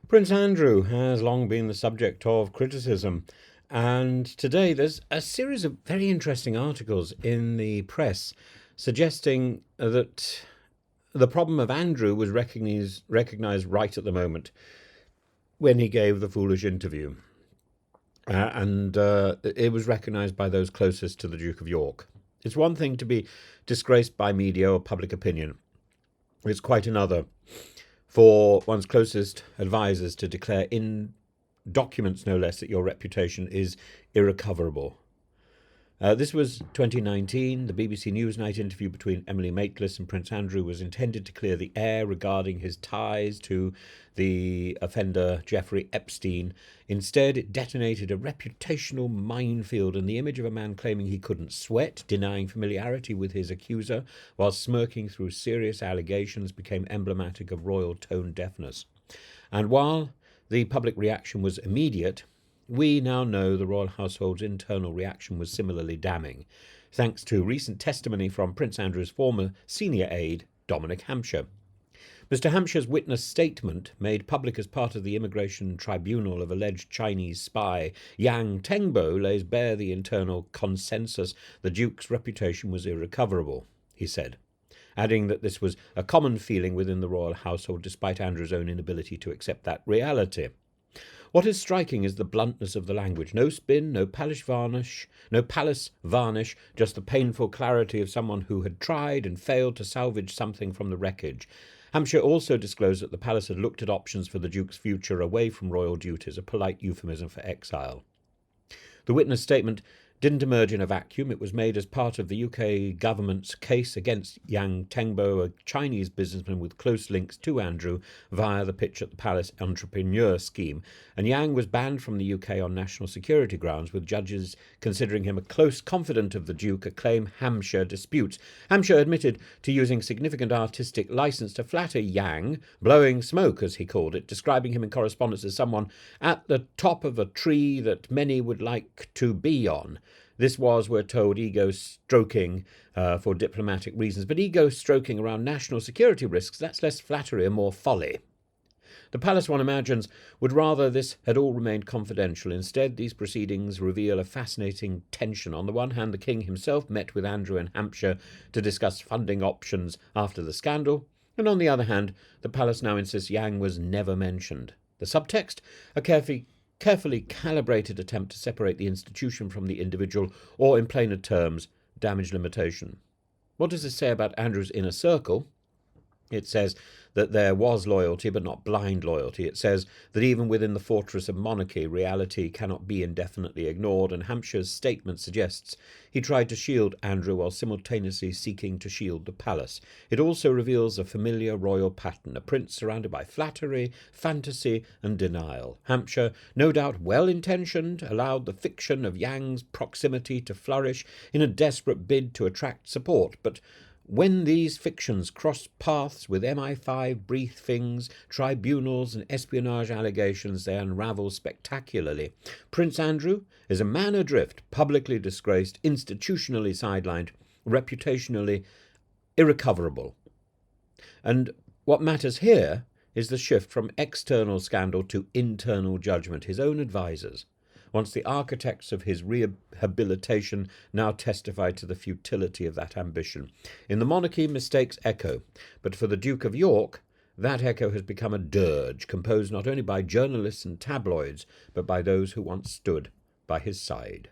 Prince Andrew has long been the subject of criticism, and today there's a series of very interesting articles in the press suggesting that the problem of Andrew was recognised right at the moment when he gave the foolish interview. And it was recognised by those closest to the Duke of York. It's one thing to be disgraced by media or public opinion. It's quite another for one's closest advisers to declare in documents, no less, that your reputation is irrecoverable. This was 2019. The BBC Newsnight interview between Emily Maitlis and Prince Andrew was intended to clear the air regarding his ties to the offender Jeffrey Epstein. Instead, it detonated a reputational minefield, and the image of a man claiming he couldn't sweat, denying familiarity with his accuser, while smirking through serious allegations became emblematic of royal tone deafness. And while the public reaction was immediate, we now know the royal household's internal reaction was similarly damning, thanks to recent testimony from Prince Andrew's former senior aide, Dominic Hampshire. Mr. Hampshire's witness statement, made public as part of the immigration tribunal of alleged Chinese spy Yang Tengbo, lays bare the internal consensus the Duke's reputation was irrecoverable, he said, adding that this was a common feeling within the royal household despite Andrew's own inability to accept that reality. What is striking is the bluntness of the language. No spin, no palace varnish, just the painful clarity of someone who had tried and failed to salvage something from the wreckage. Hampshire also disclosed that the palace had looked at options for the Duke's future away from royal duties, a polite euphemism for exile. The witness statement didn't emerge in a vacuum. It was made as part of the UK government's case against Yang Tengbo, a Chinese businessman with close links to Andrew via the Pitch at the Palace entrepreneur scheme. And Yang was banned from the UK on national security grounds, with judges considering him a close confidant of the Duke, a claim Hampshire disputes. Hampshire admitted to using significant artistic license to flatter Yang, blowing smoke, as he called it, describing him in correspondence as someone at the top of a tree that many would like to be on. This was, we're told, ego-stroking for diplomatic reasons, but ego-stroking around national security risks, that's less flattery and more folly. The palace, one imagines, would rather this had all remained confidential. Instead, these proceedings reveal a fascinating tension. On the one hand, the king himself met with Andrew in Hampshire to discuss funding options after the scandal, and on the other hand, the palace now insists Yang was never mentioned. The subtext, a carefully calibrated attempt to separate the institution from the individual, or in plainer terms, damage limitation. What does this say about Andrew's inner circle? It says that there was loyalty, but not blind loyalty. It says that even within the fortress of monarchy, reality cannot be indefinitely ignored, and Hampshire's statement suggests he tried to shield Andrew while simultaneously seeking to shield the palace. It also reveals a familiar royal pattern, a prince surrounded by flattery, fantasy, and denial. Hampshire, no doubt well-intentioned, allowed the fiction of Yang's proximity to flourish in a desperate bid to attract support, but when these fictions cross paths with MI5 briefings, tribunals, and espionage allegations, they unravel spectacularly. Prince Andrew is a man adrift, publicly disgraced, institutionally sidelined, reputationally irrecoverable. And what matters here is the shift from external scandal to internal judgment. His own advisers, once the architects of his rehabilitation, now testified to the futility of that ambition. In the monarchy, mistakes echo, but for the Duke of York, that echo has become a dirge, composed not only by journalists and tabloids, but by those who once stood by his side.